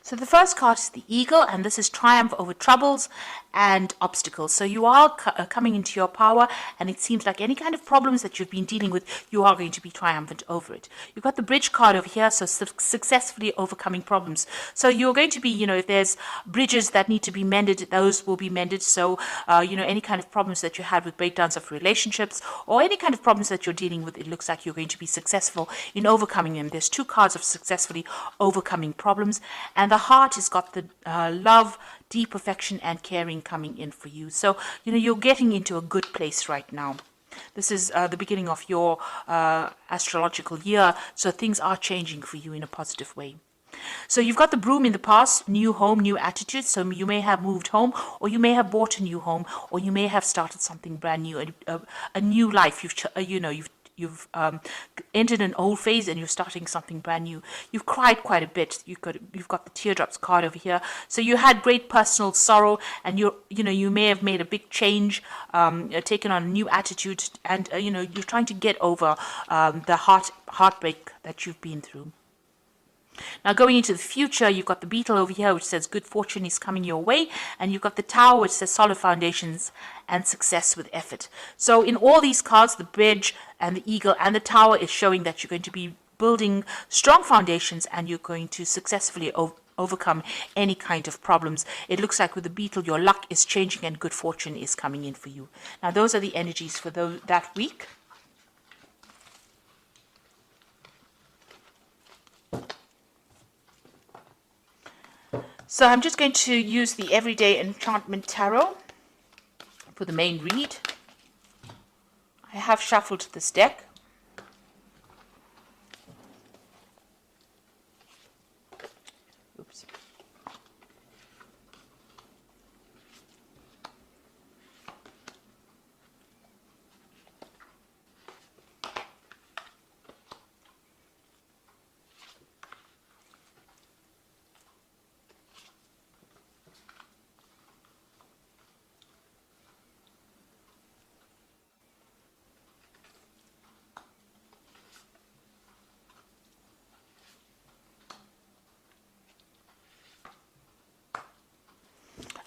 So the first card is the Eagle, and this is triumph over troubles and obstacles. So you are coming into your power, and it seems like any kind of problems that you've been dealing with, you are going to be triumphant over it. You've got the Bridge card over here, so successfully overcoming problems. So you're going to be, if there's bridges that need to be mended, those will be mended. So, any kind of problems that you had with breakdowns of relationships or any kind of problems that you're dealing with, it looks like you're going to be successful in overcoming them. There's two cards of successfully overcoming problems, and the Heart has got the love, deep affection and caring coming in for you. So, you're getting into a good place right now. This is the beginning of your astrological year, so things are changing for you in a positive way. So you've got the Broom in the past, new home, new attitude. So you may have moved home, or you may have bought a new home, or you may have started something brand new, a new life. You've entered an old phase and you're starting something brand new. You've cried quite a bit. You've got the teardrops card over here. So you had great personal sorrow, and you may have made a big change, taken on a new attitude, and you're trying to get over the heartbreak that you've been through. Now going into the future, you've got the Beetle over here, which says good fortune is coming your way, and you've got the Tower, which says solid foundations and success with effort. So in all these cards, the Bridge and the Eagle and the Tower is showing that you're going to be building strong foundations, and you're going to successfully overcome any kind of problems. It looks like with the Beetle, your luck is changing and good fortune is coming in for you. Now those are the energies for that week. So I'm just going to use the Everyday Enchantment Tarot for the main read. I have shuffled this deck. Oops.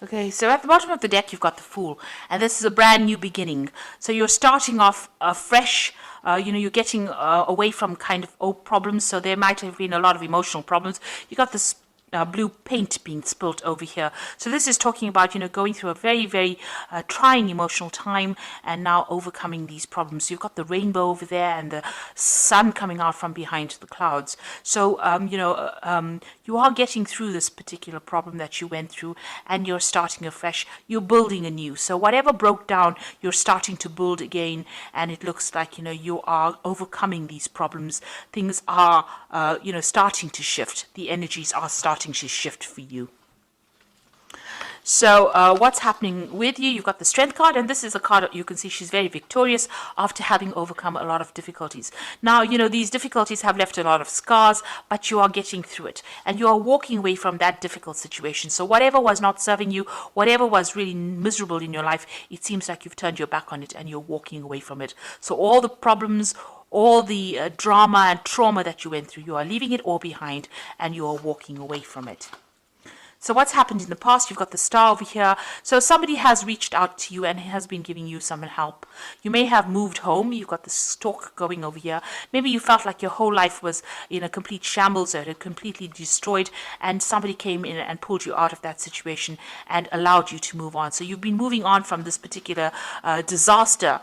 Okay, so at the bottom of the deck, you've got the Fool, and this is a brand new beginning. So you're starting off fresh. You're getting away from kind of old problems. So there might have been a lot of emotional problems. You got this blue paint being spilt over here. So this is talking about, going through a very, very trying emotional time and now overcoming these problems. You've got the rainbow over there and the sun coming out from behind the clouds. So, you are getting through this particular problem that you went through, and you're starting afresh. You're building anew. So whatever broke down, you're starting to build again, and it looks like, you are overcoming these problems. Things are, starting to shift. The energies are starting to shift for you. So what's happening with you? You've got the Strength card, and this is a card that you can see she's very victorious after having overcome a lot of difficulties. Now, these difficulties have left a lot of scars, but you are getting through it, and you are walking away from that difficult situation. So whatever was not serving you, whatever was really miserable in your life, it seems like you've turned your back on it and you're walking away from it. So all the problems, all the drama and trauma that you went through, you are leaving it all behind and you are walking away from it. So what's happened in the past? You've got the Star over here. So somebody has reached out to you and has been giving you some help. You may have moved home. You've got the Stork going over here. Maybe you felt like your whole life was in a complete shambles, or it had completely destroyed, and somebody came in and pulled you out of that situation and allowed you to move on. So you've been moving on from this particular disaster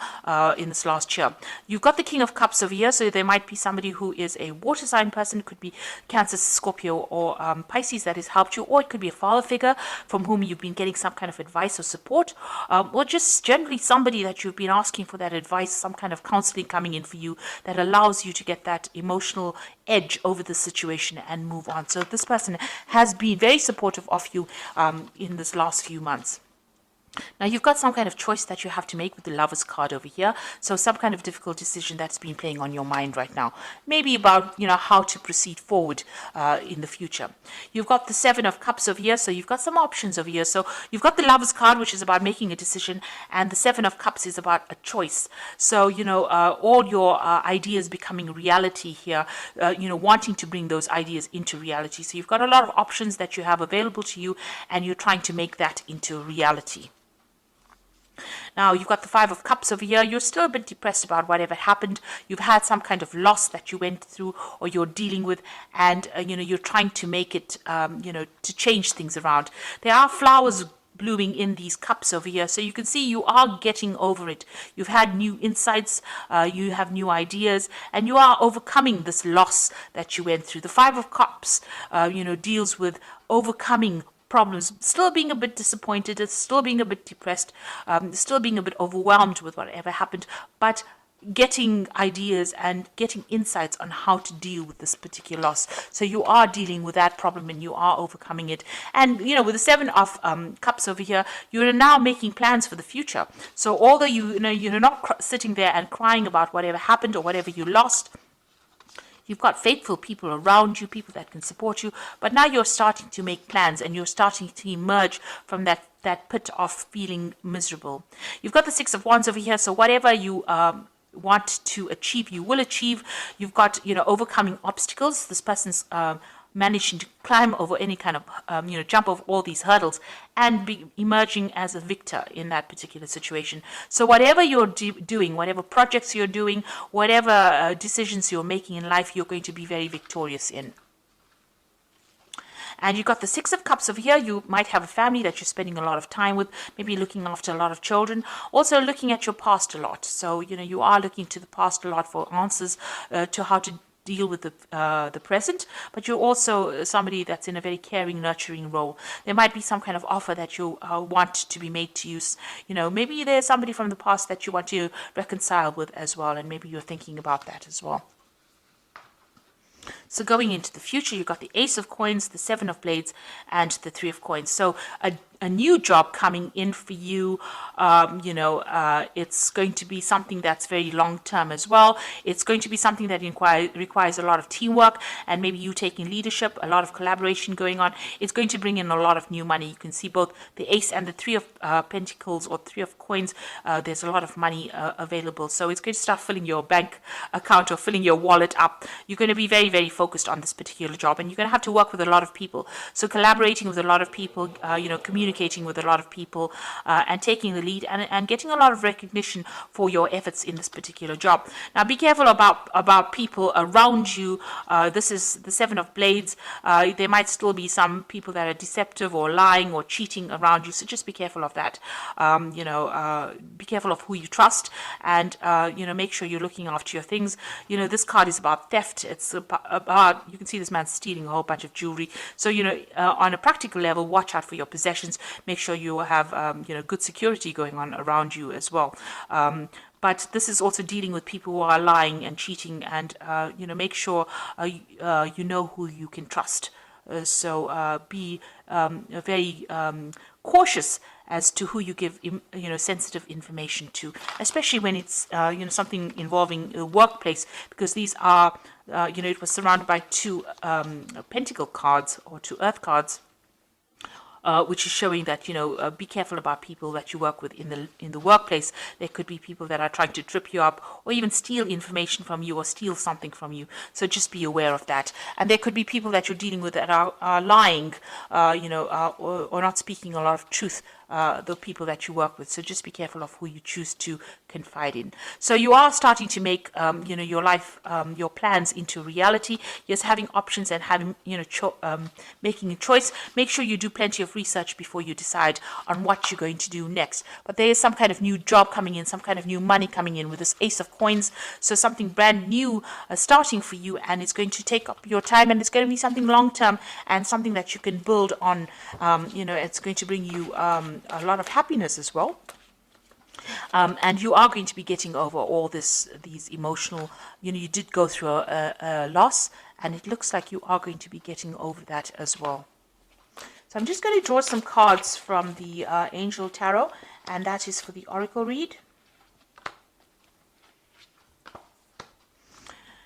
in this last year. You've got the King of Cups over here. So there might be somebody who is a water sign person. It could be Cancer, Scorpio, or Pisces that has helped you, or it could be a father figure from whom you've been getting some kind of advice or support, or just generally somebody that you've been asking for that advice, some kind of counseling coming in for you that allows you to get that emotional edge over the situation and move on. So this person has been very supportive of you in this last few months. Now you've got some kind of choice that you have to make with the Lovers card over here. So some kind of difficult decision that's been playing on your mind right now. Maybe about, how to proceed forward in the future. You've got the Seven of Cups over here. So you've got some options over here. So you've got the Lovers card, which is about making a decision. And the Seven of Cups is about a choice. So, all your ideas becoming reality here, wanting to bring those ideas into reality. So you've got a lot of options that you have available to you, and you're trying to make that into reality. Now, you've got the Five of Cups over here. You're still a bit depressed about whatever happened. You've had some kind of loss that you went through or you're dealing with, and, you're trying to make it, to change things around. There are flowers blooming in these cups over here, so you can see you are getting over it. You've had new insights, you have new ideas, and you are overcoming this loss that you went through. The Five of Cups, deals with overcoming problems, still being a bit disappointed, still being a bit depressed, still being a bit overwhelmed with whatever happened, but getting ideas and getting insights on how to deal with this particular loss. So you are dealing with that problem and you are overcoming it. And, with the Seven of Cups over here, you're now making plans for the future. So although you're not sitting there and crying about whatever happened or whatever you lost, you've got faithful people around you, people that can support you, but now you're starting to make plans and you're starting to emerge from that pit of feeling miserable. You've got the Six of Wands over here, so whatever you want to achieve, you will achieve. You've got, overcoming obstacles. This person's managing to climb over any kind of, jump over all these hurdles and be emerging as a victor in that particular situation. So whatever you're doing, whatever projects you're doing, whatever decisions you're making in life, you're going to be very victorious in. And you've got the Six of Cups over here. You might have a family that you're spending a lot of time with, maybe looking after a lot of children, also looking at your past a lot. So, you are looking to the past a lot for answers to how to deal with the present, but you're also somebody that's in a very caring, nurturing role. There might be some kind of offer that you want to be made to you. Maybe there's somebody from the past that you want to reconcile with as well, and maybe you're thinking about that as well. So going into the future, you've got the Ace of Coins, the Seven of Blades, and the Three of Coins. So a new job coming in for you. It's going to be something that's very long term as well. It's going to be something that requires a lot of teamwork and maybe you taking leadership, a lot of collaboration going on. It's going to bring in a lot of new money. You can see both the Ace and the Three of Pentacles or Three of Coins. There's a lot of money available. So it's going to start filling your bank account or filling your wallet up. You're going to be very, very focused on this particular job, and you're going to have to work with a lot of people. So collaborating with a lot of people, communicating with a lot of people, and taking the lead and getting a lot of recognition for your efforts in this particular job. Now be careful about people around you. This is the Seven of Blades. There might still be some people that are deceptive or lying or cheating around you, so just be careful of that. Be careful of who you trust, and make sure you're looking after your things. This card is about theft. It's about, you can see this man stealing a whole bunch of jewelry. So on a practical level, watch out for your possessions. Make sure you have good security going on around you as well. But this is also dealing with people who are lying and cheating, and make sure you know who you can trust. So be very cautious as to who you give sensitive information to, especially when it's something involving a workplace, because these are it was surrounded by two pentacle cards or two earth cards. Which is showing that be careful about people that you work with in the workplace. There could be people that are trying to trip you up or even steal information from you or steal something from you. So just be aware of that. And there could be people that you're dealing with that are lying, or not speaking a lot of truth. The people that you work with. So just be careful of who you choose to confide in. So you are starting to make, your life, your plans into reality. Yes, having options and having, making a choice. Make sure you do plenty of research before you decide on what you're going to do next. But there is some kind of new job coming in, some kind of new money coming in with this Ace of Coins. So something brand new starting for you, and it's going to take up your time, and it's going to be something long term and something that you can build on. It's going to bring you a lot of happiness as well. And you are going to be getting over all these emotional, you did go through a loss, and it looks like you are going to be getting over that as well. So I'm just going to draw some cards from the Angel Tarot, And that is for the oracle read.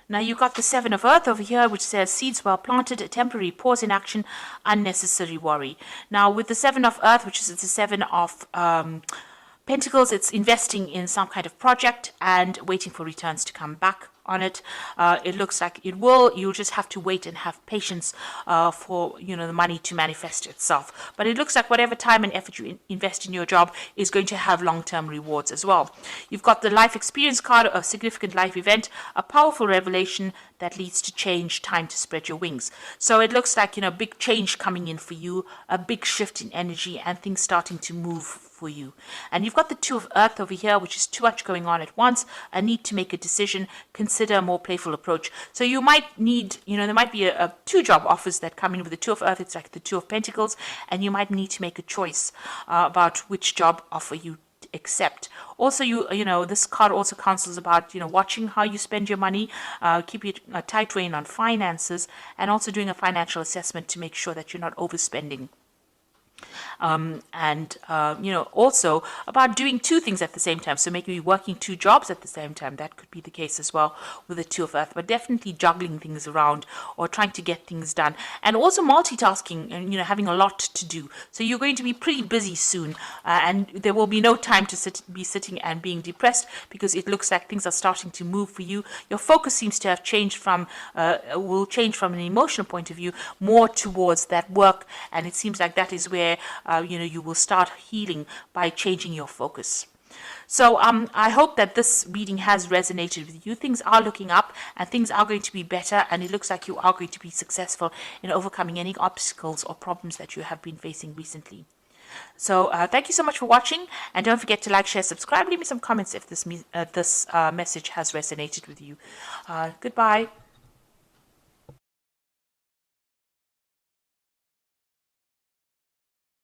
Now you got the Seven of Earth over here, which says seeds well planted, a temporary pause in action, unnecessary worry. Now with the Seven of Earth, which is the Seven of Pentacles, it's investing in some kind of project and waiting for returns to come back on it. It looks like it will. You'll just have to wait and have patience for the money to manifest itself. But it looks like whatever time and effort you invest in your job is going to have long-term rewards as well. You've got the life experience card, a significant life event, a powerful revelation that leads to change, time to spread your wings. So it looks like big change coming in for you, a big shift in energy, and things starting to move for you. And you've got the Two of Earth over here, which is too much going on at once, a need to make a decision, consider a more playful approach. So you might need, there might be two job offers that come in with the Two of Earth. It's like the Two of Pentacles, and you might need to make a choice about which job offer you accept. Also, this card also counsels about watching how you spend your money, keeping a tight rein on finances, and also doing a financial assessment to make sure that you're not overspending. Also about doing two things at the same time. So maybe working two jobs at the same time. That could be the case as well with the Two of Earth, but definitely juggling things around or trying to get things done. And also multitasking and, having a lot to do. So you're going to be pretty busy soon, and there will be no time to be sitting and being depressed, because it looks like things are starting to move for you. Your focus seems to have changed will change from an emotional point of view more towards that work, and it seems like that is where you will start healing by changing your focus. So I hope that this reading has resonated with you. Things are looking up and things are going to be better, and it looks like you are going to be successful in overcoming any obstacles or problems that you have been facing recently. So thank you so much for watching, and don't forget to like, share, subscribe, leave me some comments if this message has resonated with you. Goodbye.